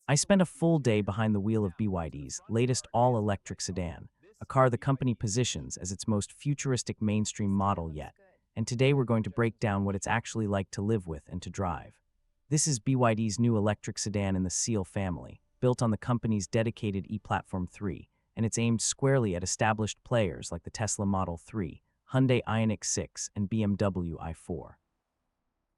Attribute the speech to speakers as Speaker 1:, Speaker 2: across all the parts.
Speaker 1: I spent a full day behind the wheel of BYD's latest all-electric sedan, a car the company positions as its most futuristic mainstream model yet. And today we're going to break down what it's actually like to live with and to drive. This is BYD's new electric sedan in the Seal family, built on the company's dedicated e-Platform 3, and it's aimed squarely at established players like the Tesla Model 3, Hyundai Ioniq 6, and BMW i4.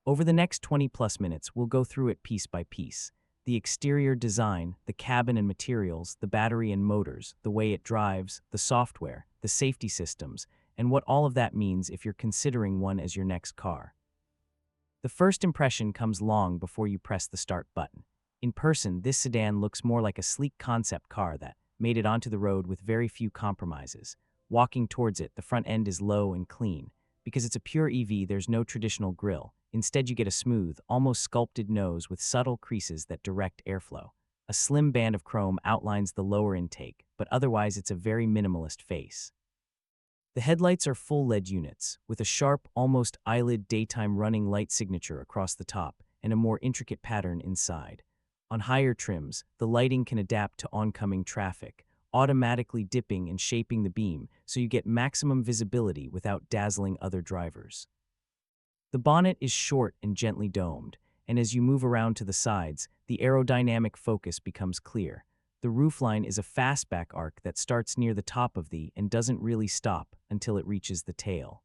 Speaker 1: Over the next 20-plus minutes, we'll go through it piece by piece. The exterior design, the cabin and materials, the battery and motors, the way it drives, the software, the safety systems, and what all of that means if you're considering one as your next car. The first impression comes long before you press the start button. In person, this sedan looks more like a sleek concept car that made it onto the road with very few compromises. Walking towards it, the front end is low and clean. Because it's a pure EV, there's no traditional grille. Instead, you get a smooth, almost sculpted nose with subtle creases that direct airflow. A slim band of chrome outlines the lower intake, but otherwise it's a very minimalist face. The headlights are full LED units, with a sharp, almost eyelid daytime running light signature across the top and a more intricate pattern inside. On higher trims, the lighting can adapt to oncoming traffic, automatically dipping and shaping the beam so you get maximum visibility without dazzling other drivers. The bonnet is short and gently domed, and as you move around to the sides, the aerodynamic focus becomes clear. The roofline is a fastback arc that starts near the top of the and doesn't really stop until it reaches the tail.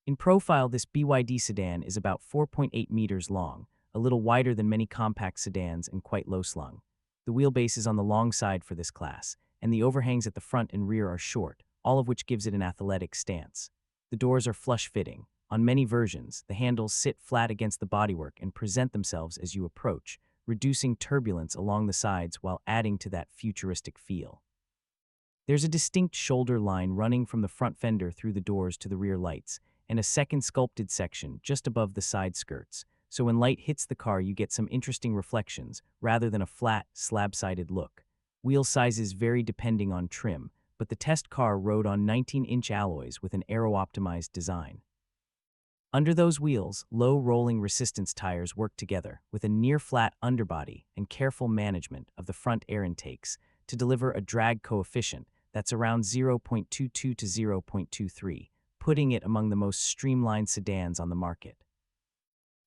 Speaker 1: In profile, this BYD sedan is about 4.8 meters long, a little wider than many compact sedans and quite low-slung. The wheelbase is on the long side for this class, and the overhangs at the front and rear are short, all of which gives it an athletic stance. The doors are flush-fitting. On many versions, the handles sit flat against the bodywork and present themselves as you approach, reducing turbulence along the sides while adding to that futuristic feel. There's a distinct shoulder line running from the front fender through the doors to the rear lights, and a second sculpted section just above the side skirts, so when light hits the car you get some interesting reflections rather than a flat, slab-sided look. Wheel sizes vary depending on trim, but the test car rode on 19-inch alloys with an aero-optimized design. Under those wheels, low rolling resistance tires work together with a near-flat underbody and careful management of the front air intakes to deliver a drag coefficient that's around 0.22 to 0.23, putting it among the most streamlined sedans on the market.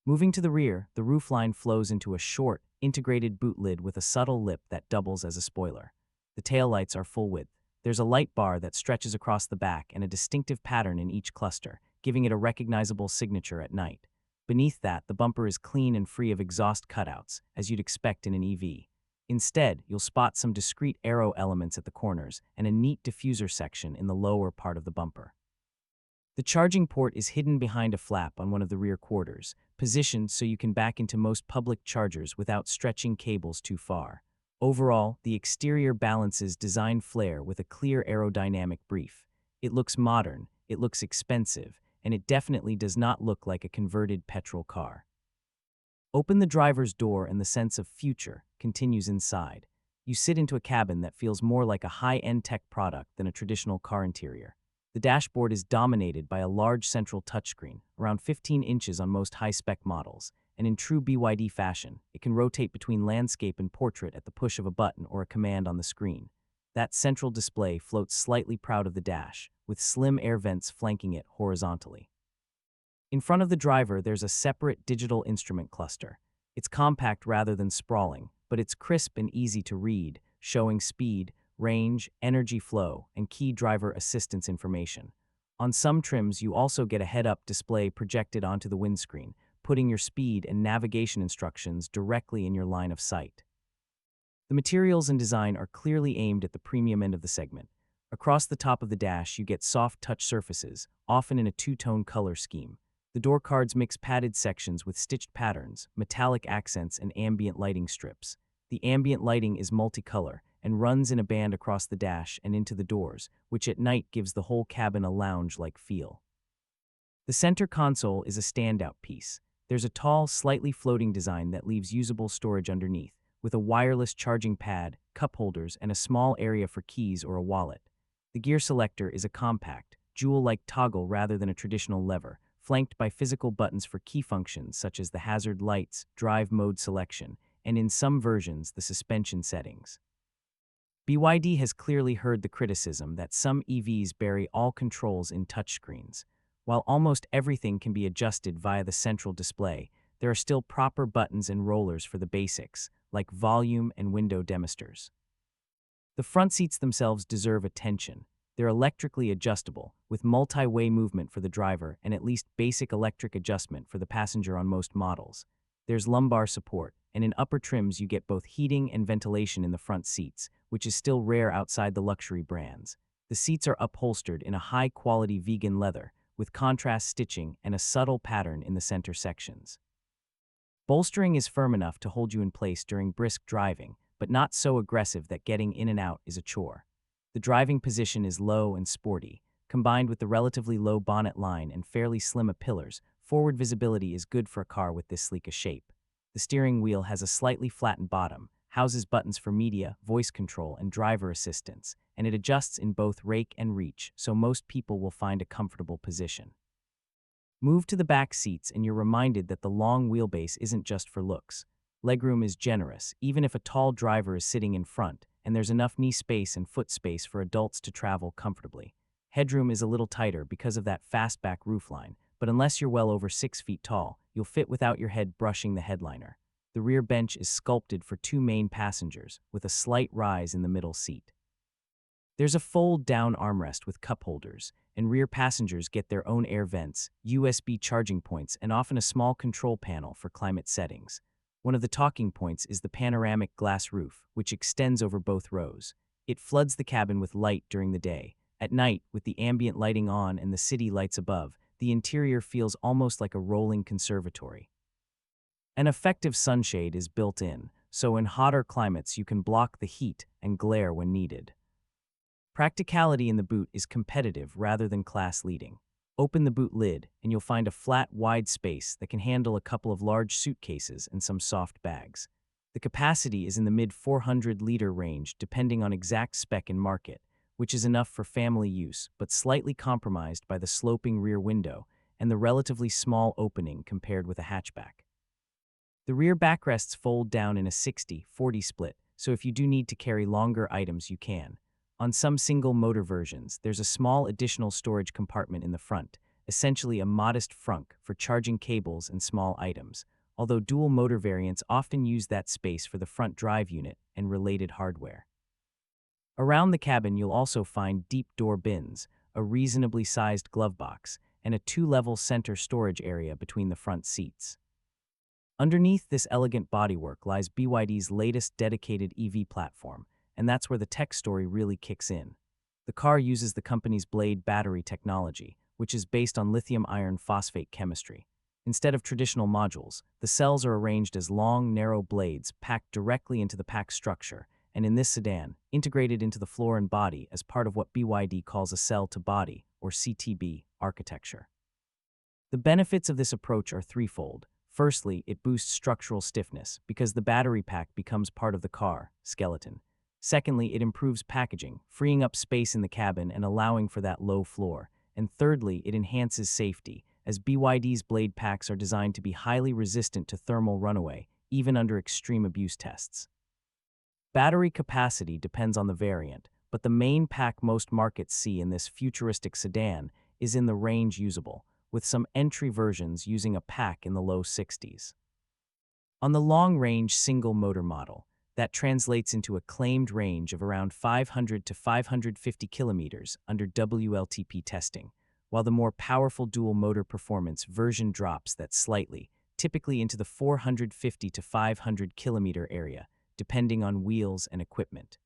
Speaker 1: Moving to the rear, the roofline flows into a short, integrated boot lid with a subtle lip that doubles as a spoiler. The taillights are full width. There's a light bar that stretches across the back and a distinctive pattern in each cluster, giving it a recognizable signature at night. Beneath that, the bumper is clean and free of exhaust cutouts, as you'd expect in an EV. Instead, you'll spot some discrete aero elements at the corners and a neat diffuser section in the lower part of the bumper. The charging port is hidden behind a flap on one of the rear quarters, positioned so you can back into most public chargers without stretching cables too far. Overall, the exterior balances design flair with a clear aerodynamic brief. It looks modern, it looks expensive, and it definitely does not look like a converted petrol car. Open the driver's door and the sense of future continues inside. You sit into a cabin that feels more like a high-end tech product than a traditional car interior. The dashboard is dominated by a large central touchscreen, around 15 inches on most high-spec models, and in true BYD fashion, it can rotate between landscape and portrait at the push of a button or a command on the screen. That central display floats slightly proud of the dash, with slim air vents flanking it horizontally. In front of the driver, there's a separate digital instrument cluster. It's compact rather than sprawling, but it's crisp and easy to read, showing speed, range, energy flow, and key driver assistance information. On some trims, you also get a head-up display projected onto the windscreen, putting your speed and navigation instructions directly in your line of sight. The materials and design are clearly aimed at the premium end of the segment. Across the top of the dash, you get soft touch surfaces, often in a two-tone color scheme. The door cards mix padded sections with stitched patterns, metallic accents, and ambient lighting strips. The ambient lighting is multicolor and runs in a band across the dash and into the doors, which at night gives the whole cabin a lounge-like feel. The center console is a standout piece. There's a tall, slightly floating design that leaves usable storage underneath, with a wireless charging pad, cup holders, and a small area for keys or a wallet. The gear selector is a compact, jewel-like toggle rather than a traditional lever, flanked by physical buttons for key functions such as the hazard lights, drive mode selection, and in some versions, the suspension settings. BYD has clearly heard the criticism that some EVs bury all controls in touchscreens. While almost everything can be adjusted via the central display, there are still proper buttons and rollers for the basics, like volume and window demisters. The front seats themselves deserve attention. They're electrically adjustable, with multi-way movement for the driver and at least basic electric adjustment for the passenger on most models. There's lumbar support, and in upper trims you get both heating and ventilation in the front seats, which is still rare outside the luxury brands. The seats are upholstered in a high-quality vegan leather, with contrast stitching and a subtle pattern in the center sections. Bolstering is firm enough to hold you in place during brisk driving, but not so aggressive that getting in and out is a chore. The driving position is low and sporty. Combined with the relatively low bonnet line and fairly slim pillars, forward visibility is good for a car with this sleek a shape. The steering wheel has a slightly flattened bottom, houses buttons for media, voice control, and driver assistance, and it adjusts in both rake and reach, so most people will find a comfortable position. Move to the back seats and you're reminded that the long wheelbase isn't just for looks. Legroom is generous, even if a tall driver is sitting in front, and there's enough knee space and foot space for adults to travel comfortably. Headroom is a little tighter because of that fastback roofline, but unless you're well over 6 feet tall, you'll fit without your head brushing the headliner. The rear bench is sculpted for 2 main passengers, with a slight rise in the middle seat. There's a fold-down armrest with cup holders, and rear passengers get their own air vents, USB charging points, and often a small control panel for climate settings. One of the talking points is the panoramic glass roof, which extends over both rows. It floods the cabin with light during the day. At night, with the ambient lighting on and the city lights above, the interior feels almost like a rolling conservatory. An effective sunshade is built in, so in hotter climates you can block the heat and glare when needed. Practicality in the boot is competitive rather than class-leading. Open the boot lid, and you'll find a flat, wide space that can handle a couple of large suitcases and some soft bags. The capacity is in the mid-400-liter range depending on exact spec and market, which is enough for family use, but slightly compromised by the sloping rear window and the relatively small opening compared with a hatchback. The rear backrests fold down in a 60-40 split, so if you do need to carry longer items, you can. On some single-motor versions, there's a small additional storage compartment in the front, essentially a modest frunk for charging cables and small items, although dual-motor variants often use that space for the front drive unit and related hardware. Around the cabin, you'll also find deep door bins, a reasonably sized glove box, and a 2-level center storage area between the front seats. Underneath this elegant bodywork lies BYD's latest dedicated EV platform, and that's where the tech story really kicks in. The car uses the company's Blade battery technology, which is based on lithium iron phosphate chemistry. Instead of traditional modules, the cells are arranged as long, narrow blades packed directly into the pack structure, and in this sedan, integrated into the floor and body as part of what BYD calls a cell-to-body, or CTB, architecture. The benefits of this approach are threefold. Firstly, it boosts structural stiffness because the battery pack becomes part of the car skeleton. Secondly, it improves packaging, freeing up space in the cabin and allowing for that low floor. And thirdly, it enhances safety, as BYD's Blade packs are designed to be highly resistant to thermal runaway, even under extreme abuse tests. Battery capacity depends on the variant, but the main pack most markets see in this futuristic sedan is in the range usable, with some entry versions using a pack in the low 60s. On the long-range single-motor model, that translates into a claimed range of around 500 to 550 kilometers under WLTP testing, while the more powerful dual-motor performance version drops that slightly, typically into the 450 to 500 kilometer area, depending on wheels and equipment.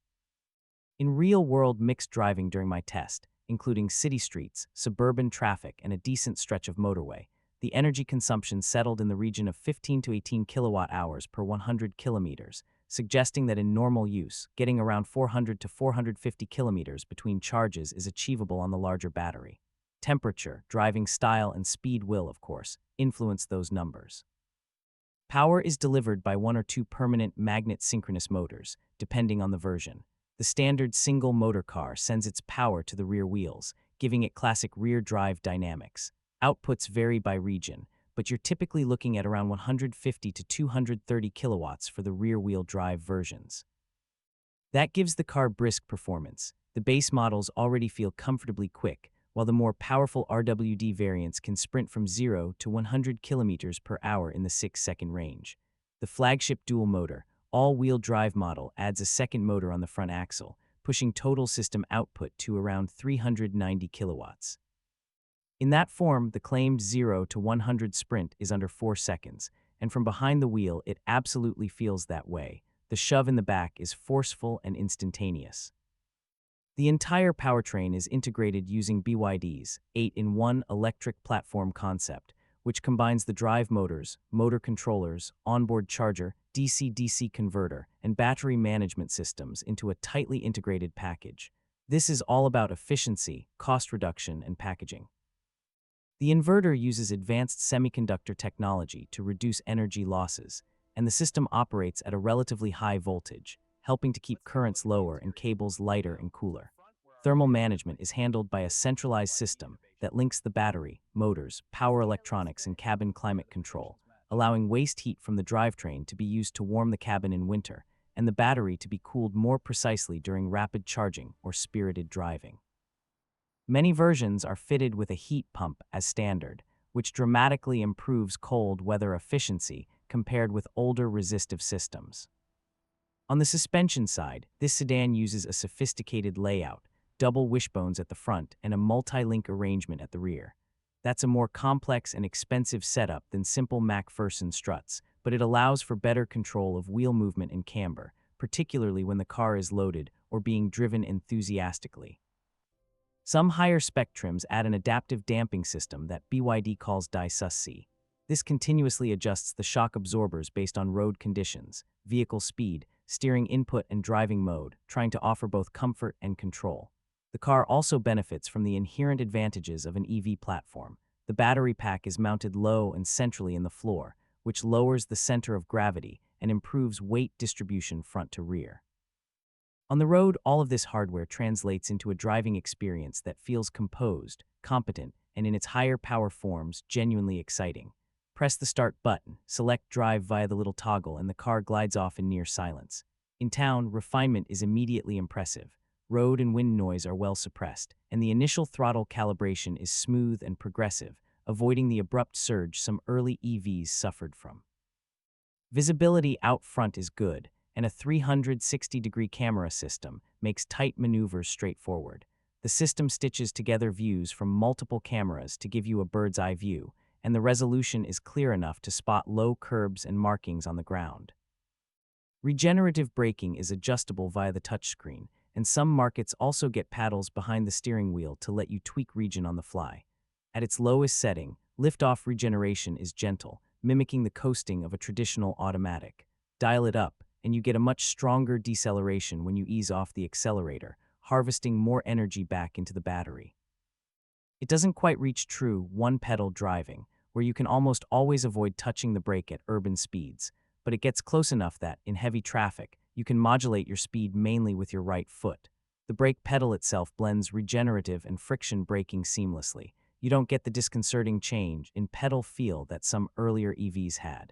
Speaker 1: In real-world mixed driving during my test, including city streets, suburban traffic, and a decent stretch of motorway, the energy consumption settled in the region of 15 to 18 kilowatt-hours per 100 kilometers, suggesting that in normal use, getting around 400 to 450 kilometers between charges is achievable on the larger battery. Temperature, driving style, and speed will, of course, influence those numbers. Power is delivered by 1 or 2 permanent magnet synchronous motors, depending on the version. The standard single-motor car sends its power to the rear wheels, giving it classic rear-drive dynamics. Outputs vary by region, but you're typically looking at around 150 to 230 kilowatts for the rear-wheel drive versions. That gives the car brisk performance. The base models already feel comfortably quick, while the more powerful RWD variants can sprint from 0 to 100 kilometers per hour in the 6-second range. The flagship dual-motor, all-wheel drive model adds a second motor on the front axle, pushing total system output to around 390 kilowatts. In that form, the claimed 0 to 100 sprint is under 4 seconds, and from behind the wheel it absolutely feels that way. The shove in the back is forceful and instantaneous. The entire powertrain is integrated using BYD's 8-in-1 electric platform concept, which combines the drive motors, motor controllers, onboard charger, DC-DC converter, and battery management systems into a tightly integrated package. This is all about efficiency, cost reduction, and packaging. The inverter uses advanced semiconductor technology to reduce energy losses, and the system operates at a relatively high voltage, helping to keep currents lower and cables lighter and cooler. Thermal management is handled by a centralized system that links the battery, motors, power electronics, and cabin climate control, allowing waste heat from the drivetrain to be used to warm the cabin in winter, and the battery to be cooled more precisely during rapid charging or spirited driving. Many versions are fitted with a heat pump as standard, which dramatically improves cold weather efficiency compared with older resistive systems. On the suspension side, this sedan uses a sophisticated layout, double wishbones at the front and a multi-link arrangement at the rear. That's a more complex and expensive setup than simple MacPherson struts, but it allows for better control of wheel movement and camber, particularly when the car is loaded or being driven enthusiastically. Some higher-spec trims add an adaptive damping system that BYD calls DiSusC. This continuously adjusts the shock absorbers based on road conditions, vehicle speed, steering input, and driving mode, trying to offer both comfort and control. The car also benefits from the inherent advantages of an EV platform. The battery pack is mounted low and centrally in the floor, which lowers the center of gravity and improves weight distribution front to rear. On the road, all of this hardware translates into a driving experience that feels composed, competent, and in its higher power forms, genuinely exciting. Press the start button, select drive via the little toggle, and the car glides off in near silence. In town, refinement is immediately impressive. Road and wind noise are well suppressed, and the initial throttle calibration is smooth and progressive, avoiding the abrupt surge some early EVs suffered from. Visibility out front is good, and a 360-degree camera system makes tight maneuvers straightforward. The system stitches together views from multiple cameras to give you a bird's-eye view, and the resolution is clear enough to spot low curbs and markings on the ground. Regenerative braking is adjustable via the touchscreen, and some markets also get paddles behind the steering wheel to let you tweak region on the fly. At its lowest setting, lift-off regeneration is gentle, mimicking the coasting of a traditional automatic. Dial it up, and you get a much stronger deceleration when you ease off the accelerator, harvesting more energy back into the battery. It doesn't quite reach true one-pedal driving, where you can almost always avoid touching the brake at urban speeds, but it gets close enough that, in heavy traffic, you can modulate your speed mainly with your right foot. The brake pedal itself blends regenerative and friction braking seamlessly. You don't get the disconcerting change in pedal feel that some earlier EVs had.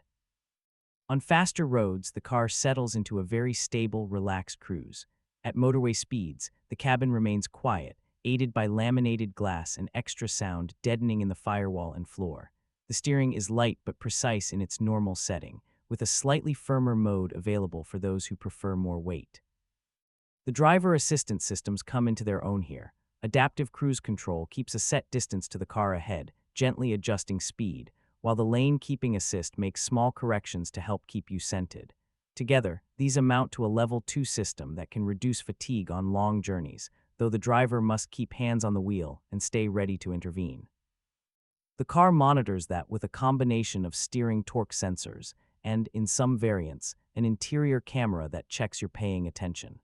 Speaker 1: On faster roads, the car settles into a very stable, relaxed cruise. At motorway speeds, the cabin remains quiet, aided by laminated glass and extra sound deadening in the firewall and floor. The steering is light but precise in its normal setting, with a slightly firmer mode available for those who prefer more weight. The driver assistance systems come into their own here. Adaptive cruise control keeps a set distance to the car ahead, gently adjusting speed, while the lane-keeping assist makes small corrections to help keep you centered. Together, these amount to a level 2 system that can reduce fatigue on long journeys, though the driver must keep hands on the wheel and stay ready to intervene. The car monitors that with a combination of steering torque sensors and, in some variants, an interior camera that checks you're paying attention.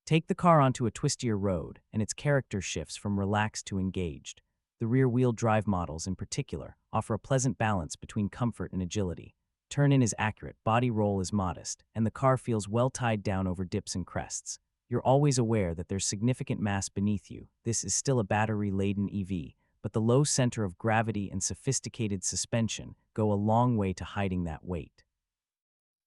Speaker 1: Take the car onto a twistier road, and its character shifts from relaxed to engaged. The rear-wheel drive models, in particular, offer a pleasant balance between comfort and agility. Turn-in is accurate, body roll is modest, and the car feels well tied down over dips and crests. You're always aware that there's significant mass beneath you. This is still a battery-laden EV, but the low center of gravity and sophisticated suspension go a long way to hiding that weight.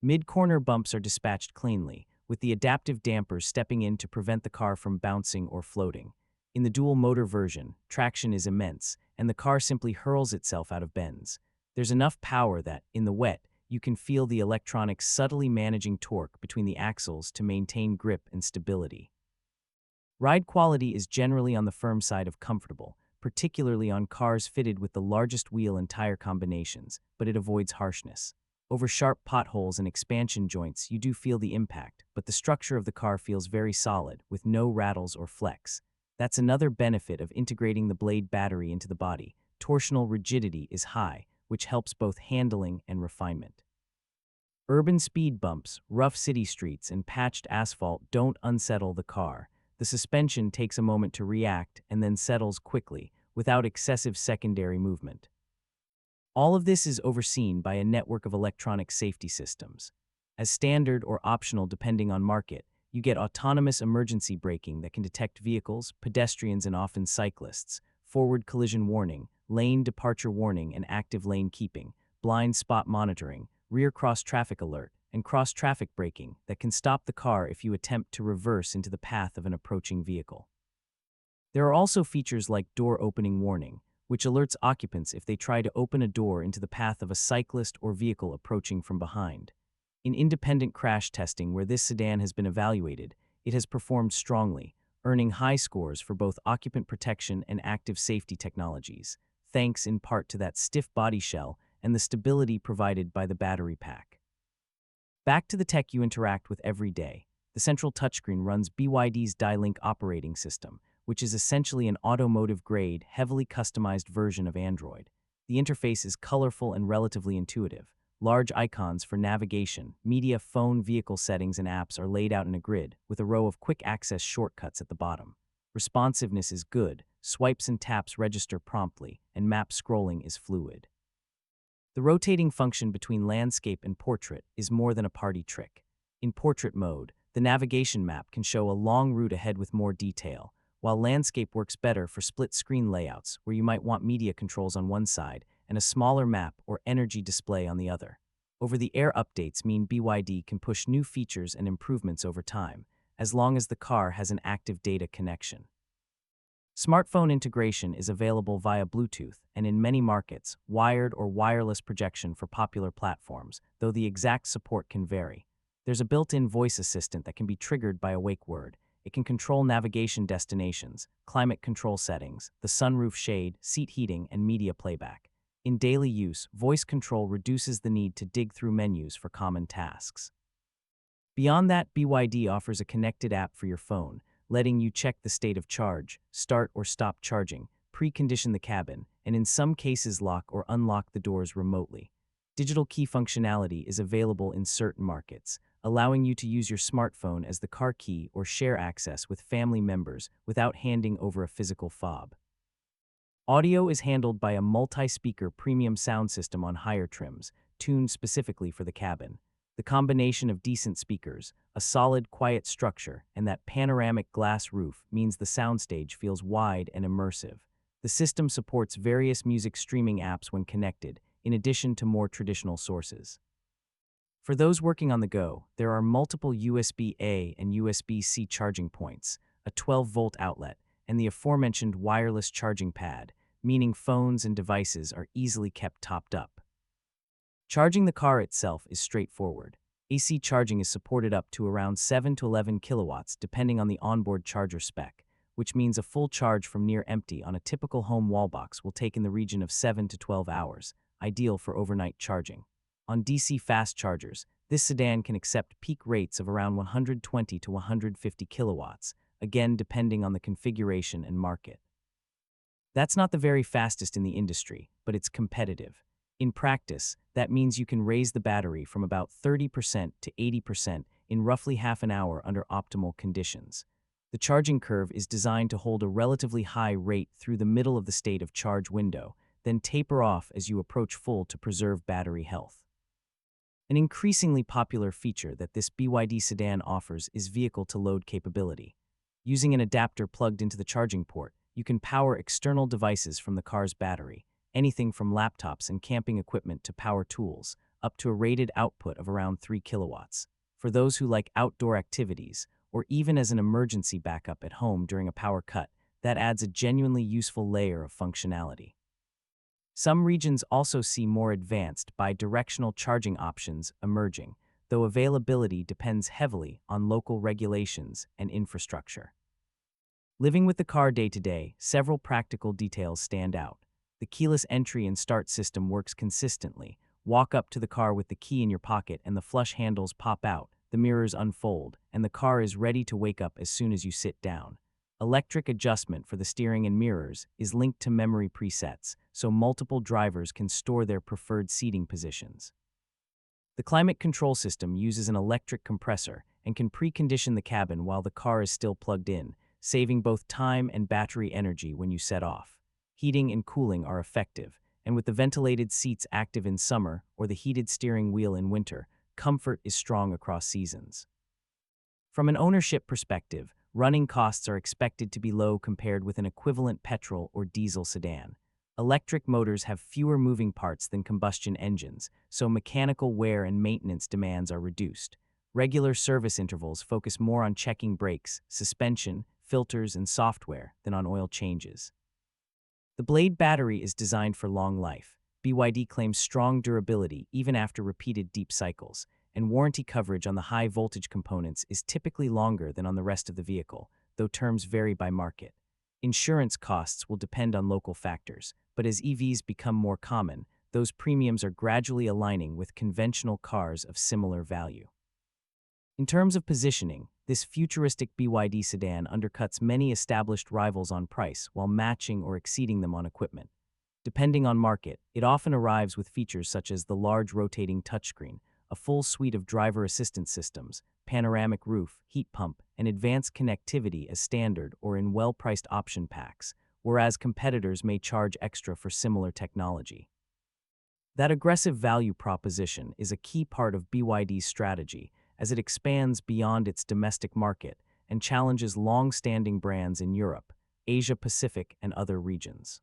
Speaker 1: Mid-corner bumps are dispatched cleanly, with the adaptive dampers stepping in to prevent the car from bouncing or floating. In the dual-motor version, traction is immense, and the car simply hurls itself out of bends. There's enough power that, in the wet, you can feel the electronics subtly managing torque between the axles to maintain grip and stability. Ride quality is generally on the firm side of comfortable, particularly on cars fitted with the largest wheel and tire combinations, but it avoids harshness. Over sharp potholes and expansion joints, you do feel the impact, but the structure of the car feels very solid, with no rattles or flex. That's another benefit of integrating the Blade battery into the body. Torsional rigidity is high, which helps both handling and refinement. Urban speed bumps, rough city streets, and patched asphalt don't unsettle the car. The suspension takes a moment to react and then settles quickly, without excessive secondary movement. All of this is overseen by a network of electronic safety systems. As standard or optional depending on market, you get autonomous emergency braking that can detect vehicles, pedestrians, and often cyclists, forward collision warning, lane departure warning and active lane keeping, blind spot monitoring, rear cross-traffic alert, and cross-traffic braking that can stop the car if you attempt to reverse into the path of an approaching vehicle. There are also features like door opening warning, which alerts occupants if they try to open a door into the path of a cyclist or vehicle approaching from behind. In independent crash testing where this sedan has been evaluated, it has performed strongly, earning high scores for both occupant protection and active safety technologies, thanks in part to that stiff body shell and the stability provided by the battery pack. Back to the tech you interact with every day. The central touchscreen runs BYD's Ioniq operating system, which is essentially an automotive-grade, heavily customized version of Android. The interface is colorful and relatively intuitive. Large icons for navigation, media, phone, vehicle settings, and apps are laid out in a grid, with a row of quick-access shortcuts at the bottom. Responsiveness is good, swipes and taps register promptly, and map scrolling is fluid. The rotating function between landscape and portrait is more than a party trick. In portrait mode, the navigation map can show a long route ahead with more detail, while landscape works better for split-screen layouts where you might want media controls on one side and a smaller map or energy display on the other. Over-the-air updates mean BYD can push new features and improvements over time, as long as the car has an active data connection. Smartphone integration is available via Bluetooth and in many markets, wired or wireless projection for popular platforms, though the exact support can vary. There's a built-in voice assistant that can be triggered by a wake word. It can control navigation destinations, climate control settings, the sunroof shade, seat heating, and media playback. In daily use, voice control reduces the need to dig through menus for common tasks. Beyond that, BYD offers a connected app for your phone, letting you check the state of charge, start or stop charging, precondition the cabin, and in some cases lock or unlock the doors remotely. Digital key functionality is available in certain markets, allowing you to use your smartphone as the car key or share access with family members without handing over a physical fob. Audio is handled by a multi-speaker premium sound system on higher trims, tuned specifically for the cabin. The combination of decent speakers, a solid, quiet structure, and that panoramic glass roof means the soundstage feels wide and immersive. The system supports various music streaming apps when connected, in addition to more traditional sources. For those working on the go, there are multiple USB-A and USB-C charging points, a 12-volt outlet, and the aforementioned wireless charging pad, meaning phones and devices are easily kept topped up. Charging the car itself is straightforward. AC charging is supported up to around 7 to 11 kilowatts depending on the onboard charger spec, which means a full charge from near empty on a typical home wall box will take in the region of 7 to 12 hours, ideal for overnight charging. On DC fast chargers, this sedan can accept peak rates of around 120 to 150 kilowatts, again depending on the configuration and market. That's not the very fastest in the industry, but it's competitive. In practice, that means you can raise the battery from about 30% to 80% in roughly half an hour under optimal conditions. The charging curve is designed to hold a relatively high rate through the middle of the state of charge window, then taper off as you approach full to preserve battery health. An increasingly popular feature that this BYD sedan offers is vehicle-to-load capability. Using an adapter plugged into the charging port, you can power external devices from the car's battery, anything from laptops and camping equipment to power tools, up to a rated output of around 3 kilowatts. For those who like outdoor activities, or even as an emergency backup at home during a power cut, that adds a genuinely useful layer of functionality. Some regions also see more advanced bi-directional charging options emerging, though availability depends heavily on local regulations and infrastructure. Living with the car day to day, several practical details stand out. The keyless entry and start system works consistently. Walk up to the car with the key in your pocket and the flush handles pop out, the mirrors unfold, and the car is ready to wake up as soon as you sit down. Electric adjustment for the steering and mirrors is linked to memory presets, so multiple drivers can store their preferred seating positions. The climate control system uses an electric compressor and can precondition the cabin while the car is still plugged in, saving both time and battery energy when you set off. Heating and cooling are effective, and with the ventilated seats active in summer or the heated steering wheel in winter, comfort is strong across seasons. From an ownership perspective, running costs are expected to be low compared with an equivalent petrol or diesel sedan. Electric motors have fewer moving parts than combustion engines, so mechanical wear and maintenance demands are reduced. Regular service intervals focus more on checking brakes, suspension, filters, and software than on oil changes. The Blade battery is designed for long life. BYD claims strong durability even after repeated deep cycles, and warranty coverage on the high-voltage components is typically longer than on the rest of the vehicle, though terms vary by market. Insurance costs will depend on local factors, but as EVs become more common, those premiums are gradually aligning with conventional cars of similar value. In terms of positioning, this futuristic BYD sedan undercuts many established rivals on price while matching or exceeding them on equipment. Depending on market, it often arrives with features such as the large rotating touchscreen, a full suite of driver assistance systems, panoramic roof, heat pump, and advanced connectivity as standard or in well-priced option packs, whereas competitors may charge extra for similar technology. That aggressive value proposition is a key part of BYD's strategy as it expands beyond its domestic market and challenges long-standing brands in Europe, Asia Pacific, and other regions.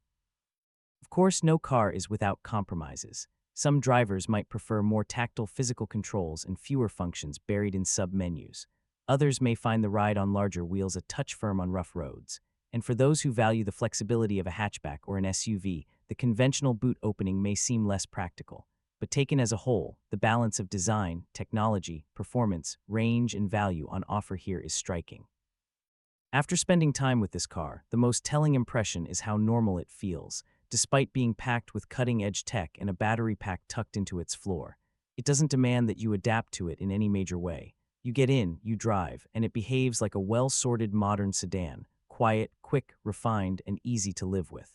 Speaker 1: Of course, no car is without compromises. Some drivers might prefer more tactile physical controls and fewer functions buried in sub-menus. Others may find the ride on larger wheels a touch firm on rough roads. And for those who value the flexibility of a hatchback or an SUV, the conventional boot opening may seem less practical. But taken as a whole, the balance of design, technology, performance, range, and value on offer here is striking. After spending time with this car, the most telling impression is how normal it feels. Despite being packed with cutting-edge tech and a battery pack tucked into its floor, it doesn't demand that you adapt to it in any major way. You get in, you drive, and it behaves like a well-sorted modern sedan, quiet, quick, refined, and easy to live with.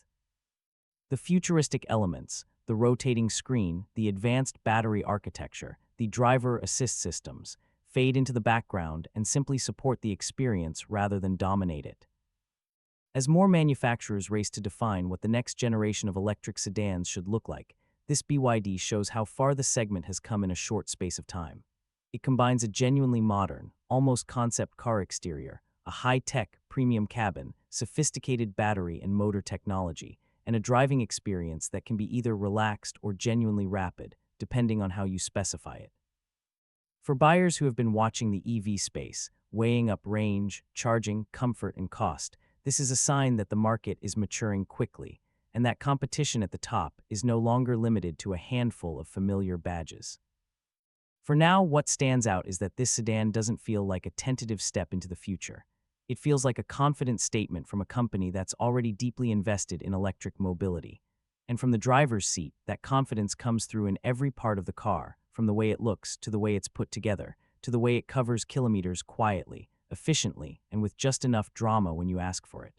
Speaker 1: The futuristic elements, the rotating screen, the advanced battery architecture, the driver assist systems, fade into the background and simply support the experience rather than dominate it. As more manufacturers race to define what the next generation of electric sedans should look like, this BYD shows how far the segment has come in a short space of time. It combines a genuinely modern, almost concept car exterior, a high-tech, premium cabin, sophisticated battery and motor technology, and a driving experience that can be either relaxed or genuinely rapid, depending on how you specify it. For buyers who have been watching the EV space, weighing up range, charging, comfort, and cost, this is a sign that the market is maturing quickly, and that competition at the top is no longer limited to a handful of familiar badges. For now, what stands out is that this sedan doesn't feel like a tentative step into the future. It feels like a confident statement from a company that's already deeply invested in electric mobility. And from the driver's seat, that confidence comes through in every part of the car, from the way it looks, to the way it's put together, to the way it covers kilometers quietly, efficiently, and with just enough drama when you ask for it.